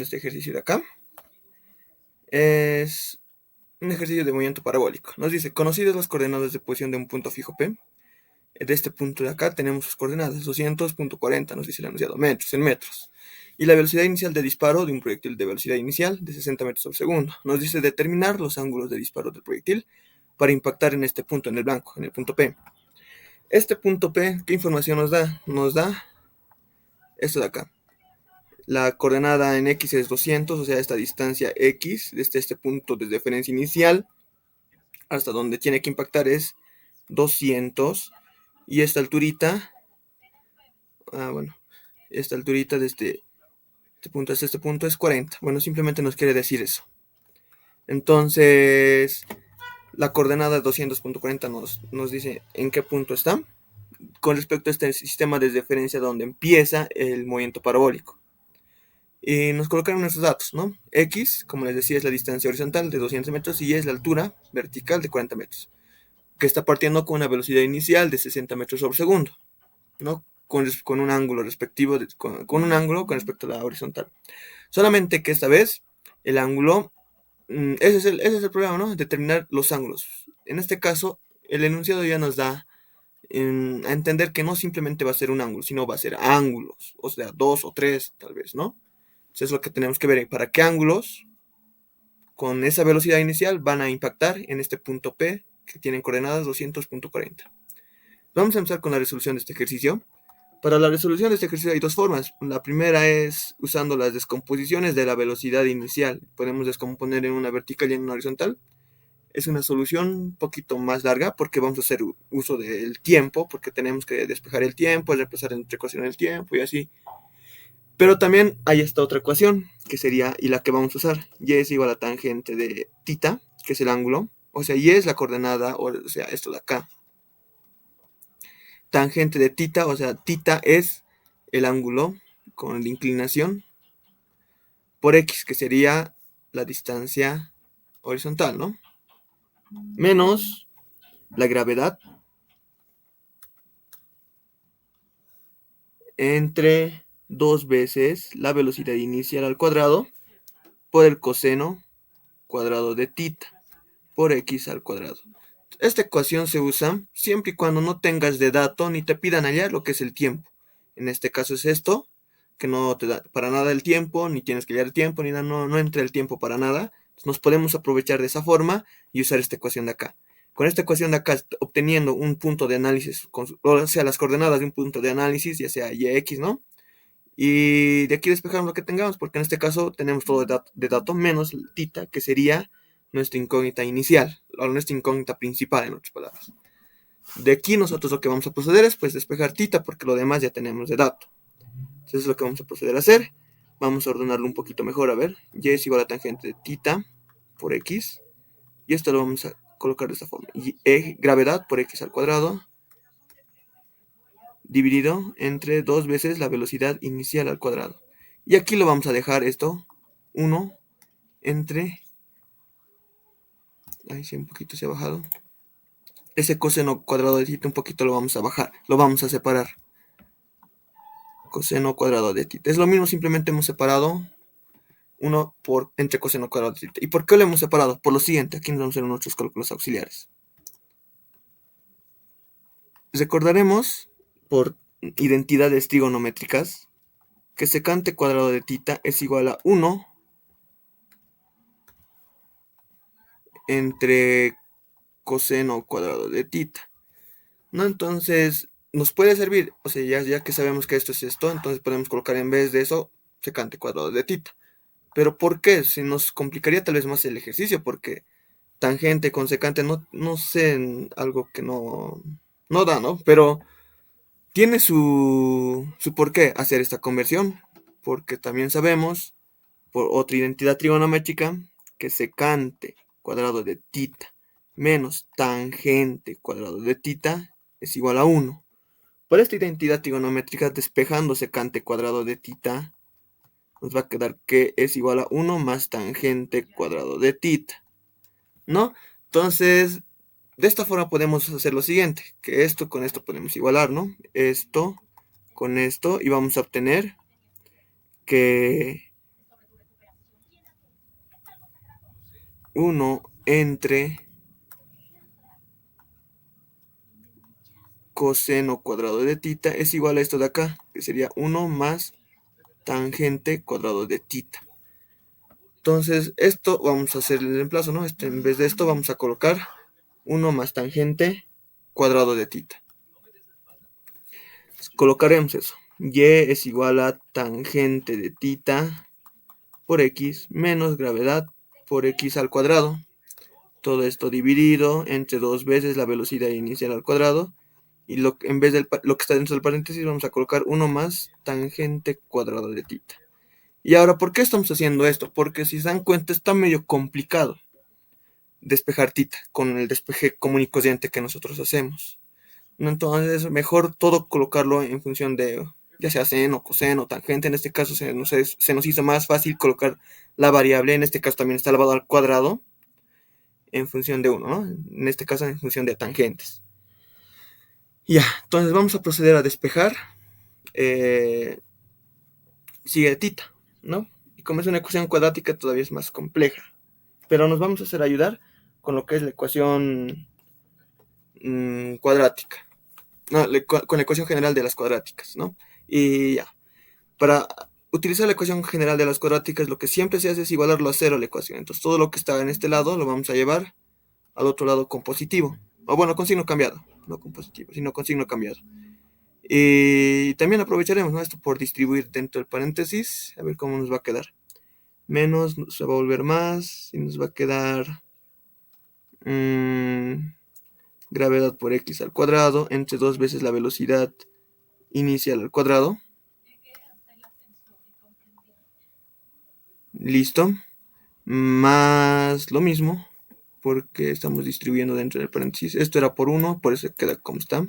Este ejercicio de acá es un ejercicio de movimiento parabólico. Nos dice, conocidas las coordenadas de posición de un punto fijo P. De este punto de acá tenemos sus coordenadas, 200.40, nos dice el enunciado, metros, en metros. Y la velocidad inicial de disparo de un proyectil de velocidad inicial de 60 metros por segundo. Nos dice determinar los ángulos de disparo del proyectil para impactar en este punto, en el blanco, en el punto P. Este punto P, ¿qué información nos da? Nos da esto de acá. La coordenada en X es 200, o sea, esta distancia X, desde este punto de referencia inicial hasta donde tiene que impactar es 200. Y esta alturita, esta alturita desde este punto hasta este punto es 40. Bueno, simplemente nos quiere decir eso. Entonces, la coordenada 200.40 nos dice en qué punto está con respecto a este sistema de referencia donde empieza el movimiento parabólico. Y nos colocaron nuestros datos, ¿no? X, como les decía, es la distancia horizontal de 200 metros y es la altura vertical de 40 metros, que está partiendo con una velocidad inicial de 60 metros sobre segundo, ¿no? Con un ángulo respectivo, con un ángulo con respecto a la horizontal. Solamente que esta vez el ángulo, ese es el problema, ¿no? Determinar los ángulos. En este caso, el enunciado ya nos da a entender que no simplemente va a ser un ángulo, sino va a ser ángulos, o sea, 2 o 3 tal vez, ¿no? Eso es lo que tenemos que ver, para qué ángulos con esa velocidad inicial van a impactar en este punto P que tienen coordenadas 200.40. Vamos a empezar con la resolución de este ejercicio. Para la resolución de este ejercicio hay dos formas. La primera es usando las descomposiciones de la velocidad inicial. Podemos descomponer en una vertical y en una horizontal. Es una solución un poquito más larga porque vamos a hacer uso del tiempo, porque tenemos que despejar el tiempo, reemplazar entre ecuación el tiempo y así. Pero también hay esta otra ecuación, que sería, y la que vamos a usar, y es igual a tangente de θ, que es el ángulo, o sea, y es la coordenada, o sea, esto de acá. Tangente de θ, o sea, θ es el ángulo con la inclinación por x, que sería la distancia horizontal, ¿no? Menos la gravedad entre 2 veces la velocidad inicial al cuadrado por el coseno cuadrado de θ por x al cuadrado. Esta ecuación se usa siempre y cuando no tengas de dato ni te pidan hallar lo que es el tiempo. En este caso es esto, que no te da para nada el tiempo, ni tienes que hallar el tiempo, ni nada, no entra el tiempo para nada. Entonces nos podemos aprovechar de esa forma y usar esta ecuación de acá. Con esta ecuación de acá, obteniendo un punto de análisis, o sea, las coordenadas de un punto de análisis, ya sea y, x, ¿no? Y de aquí despejamos lo que tengamos, porque en este caso tenemos todo de dato menos θ, que sería nuestra incógnita inicial, o nuestra incógnita principal, en otras palabras. De aquí nosotros lo que vamos a proceder es pues despejar θ, porque lo demás ya tenemos de dato. Entonces es lo que vamos a proceder a hacer. Vamos a ordenarlo un poquito mejor, a ver. Y es igual a tangente de θ por x. Y esto lo vamos a colocar de esta forma. Y gravedad por x al cuadrado dividido entre 2 veces la velocidad inicial al cuadrado. Y aquí lo vamos a dejar esto, 1 entre, ahí sí un poquito se ha bajado, ese coseno cuadrado de θ un poquito lo vamos a bajar, lo vamos a separar, coseno cuadrado de θ. Es lo mismo, simplemente hemos separado 1 entre coseno cuadrado de θ. ¿Y por qué lo hemos separado? Por lo siguiente, aquí nos vamos a hacer nuestros cálculos auxiliares. Recordaremos, por identidades trigonométricas, que secante cuadrado de θ es igual a 1 entre coseno cuadrado de θ, ¿no? Entonces, nos puede servir, o sea, ya que sabemos que esto es esto, entonces podemos colocar en vez de eso secante cuadrado de θ. Pero ¿por qué? Se nos complicaría tal vez más el ejercicio, porque tangente con secante no sé, algo que no da, ¿no? Pero tiene su por qué hacer esta conversión, porque también sabemos, por otra identidad trigonométrica, que secante cuadrado de θ menos tangente cuadrado de θ es igual a 1. Por esta identidad trigonométrica, despejando secante cuadrado de θ, nos va a quedar que es igual a 1 más tangente cuadrado de θ, ¿no? Entonces, de esta forma podemos hacer lo siguiente, que esto con esto podemos igualar, ¿no? Esto con esto, y vamos a obtener que 1 entre coseno cuadrado de tita es igual a esto de acá, que sería 1 más tangente cuadrado de tita. Entonces, esto vamos a hacer el reemplazo, ¿no? En vez de esto vamos a colocar 1 más tangente cuadrado de tita. Colocaremos eso. Y es igual a tangente de tita por x menos gravedad por x al cuadrado. Todo esto dividido entre 2 veces la velocidad inicial al cuadrado. Y en vez de lo que está dentro del paréntesis vamos a colocar 1 más tangente cuadrado de tita. Y ahora, ¿por qué estamos haciendo esto? Porque si se dan cuenta está medio complicado despejar tita con el despeje común y corriente que nosotros hacemos. Entonces, mejor todo colocarlo en función de ya sea seno, coseno, tangente. En este caso se nos hizo más fácil colocar la variable. En este caso también está elevado al cuadrado en función de 1, ¿no? En este caso en función de tangentes. Ya, entonces vamos a proceder a despejar. Sigue tita, ¿no? Y como es una ecuación cuadrática todavía es más compleja. Pero nos vamos a hacer ayudar con lo que es la ecuación cuadrática. No, con la ecuación general de las cuadráticas, ¿no? Y ya. Para utilizar la ecuación general de las cuadráticas, lo que siempre se hace es igualarlo a cero a la ecuación. Entonces todo lo que está en este lado lo vamos a llevar al otro lado con positivo. O bueno, con signo cambiado. No con positivo, sino con signo cambiado. Y también aprovecharemos, ¿no?, esto por distribuir dentro del paréntesis. A ver cómo nos va a quedar. Menos se va a volver más. Y nos va a quedar gravedad por x al cuadrado entre 2 veces la velocidad inicial al cuadrado. Listo. Más lo mismo, porque estamos distribuyendo dentro del paréntesis. Esto era por 1, por eso queda como está.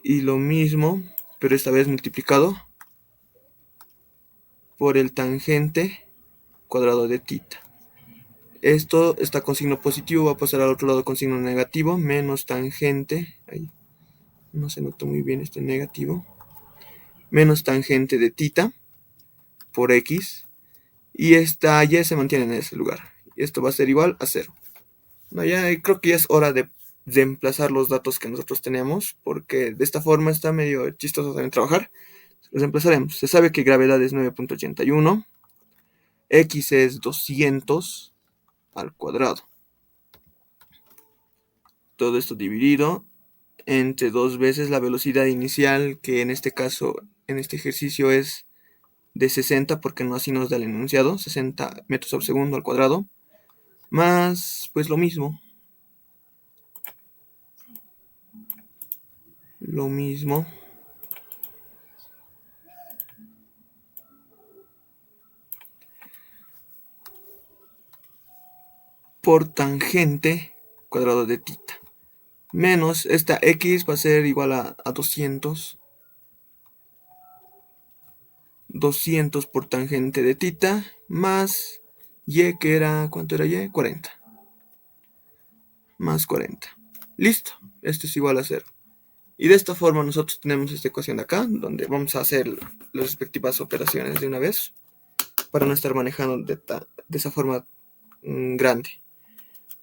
Y lo mismo, pero esta vez multiplicado por el tangente cuadrado de tita. Esto está con signo positivo, va a pasar al otro lado con signo negativo, menos tangente. Ahí no se nota muy bien este negativo. Menos tangente de tita por x. Y esta y se mantiene en ese lugar. Y esto va a ser igual a 0. No, ya creo que ya es hora de reemplazar los datos que nosotros tenemos, porque de esta forma está medio chistoso también trabajar. Los reemplazaremos. Se sabe que gravedad es 9.81, x es 200 al cuadrado. Todo esto dividido entre 2 veces la velocidad inicial, que en este caso, en este ejercicio es de 60, porque no así nos da el enunciado, 60 metros por segundo al cuadrado, más pues lo mismo por tangente cuadrado de tita, menos esta x va a ser igual a 200 por tangente de tita, más y, que era, ¿cuánto era y? 40. Más 40. Listo, esto es igual a 0. Y de esta forma nosotros tenemos esta ecuación de acá, donde vamos a hacer las respectivas operaciones de una vez, para no estar manejando de esa forma grande.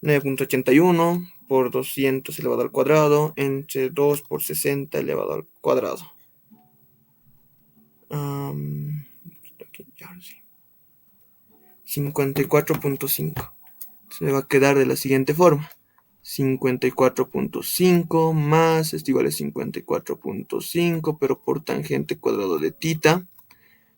9.81 por 200 elevado al cuadrado entre 2 por 60 elevado al cuadrado. 54.5. Se me va a quedar de la siguiente forma. 54.5 más, esto igual a 54.5, pero por tangente cuadrado de tita,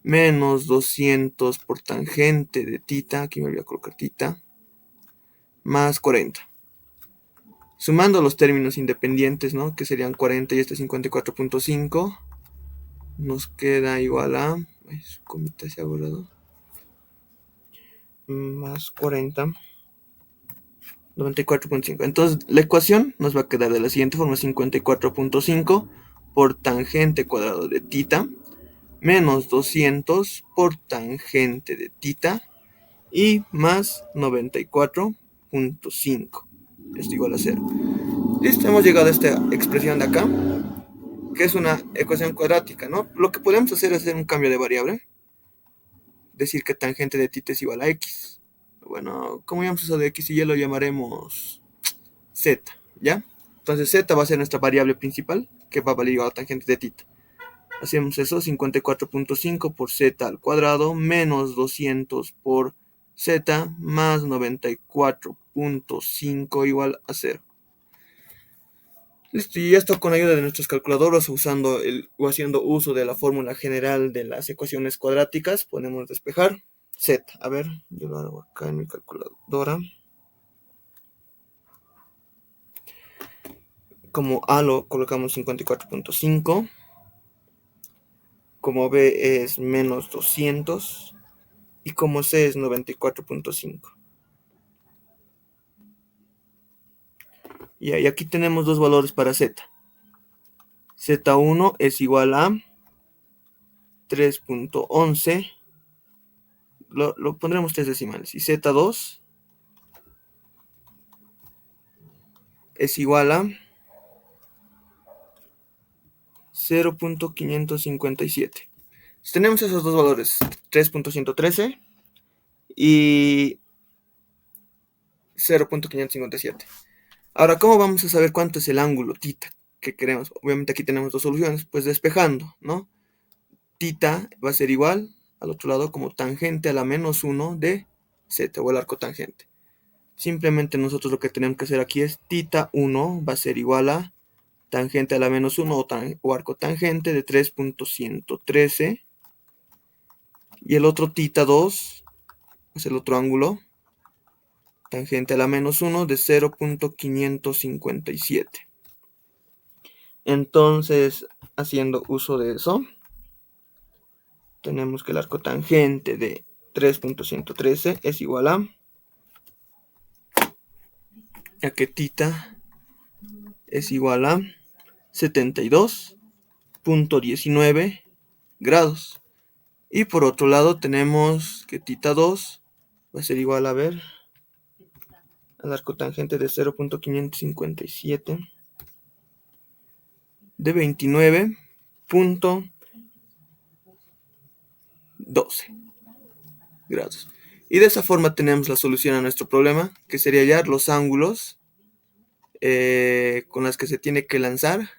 menos 200 por tangente de tita, aquí me voy a colocar tita, más 40. Sumando los términos independientes, ¿no?, que serían 40 y este 54.5, nos queda igual a, su comita se ha borrado, más 40, 94.5. Entonces la ecuación nos va a quedar de la siguiente forma: 54.5 por tangente cuadrado de tita, menos 200 por tangente de tita, y más 94.5. Esto igual a 0. Listo, hemos llegado a esta expresión de acá, que es una ecuación cuadrática, ¿no? Lo que podemos hacer es hacer un cambio de variable. decir que tangente de θ es igual a x. Bueno, como llamamos eso de x y y lo llamaremos z, ¿ya? Entonces z va a ser nuestra variable principal, que va a valer igual a tangente de θ. Hacemos eso, 54.5 por z al cuadrado menos 200 por z más 94.5 igual a 0. Listo, y esto con ayuda de nuestras calculadoras usando o haciendo uso de la fórmula general de las ecuaciones cuadráticas podemos despejar z. A ver, yo lo hago acá en mi calculadora. Como a lo colocamos 54.5, como b es menos 200 y como c es 94.5. Y aquí tenemos dos valores para z. Z1 es igual a 3.11, lo pondremos 3 decimales, y Z2 es igual a 0.557. Si tenemos esos dos valores, 3.113 y 0.557. Ahora, ¿cómo vamos a saber cuánto es el ángulo θ que queremos? Obviamente aquí tenemos dos soluciones, pues despejando, ¿no? Θ va a ser igual al otro lado como tangente a la menos 1 de z, o el arco tangente. Simplemente nosotros lo que tenemos que hacer aquí es θ1 va a ser igual a tangente a la menos 1 o arco tangente de 3.113, y el otro θ2 es el otro ángulo tangente a la menos 1 de 0.557. Entonces, haciendo uso de eso, tenemos que el arco tangente de 3.113 es igual a que θ es igual a 72.19 grados. Y por otro lado tenemos que θ2 va a ser igual a ver al arco tangente de 0.557 de 29.12 grados. Y de esa forma tenemos la solución a nuestro problema, que sería hallar los ángulos con las que se tiene que lanzar.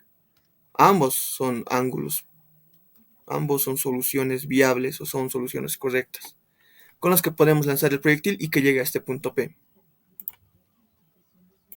Ambos son ángulos, ambos son soluciones viables o son soluciones correctas, con las que podemos lanzar el proyectil y que llegue a este punto P.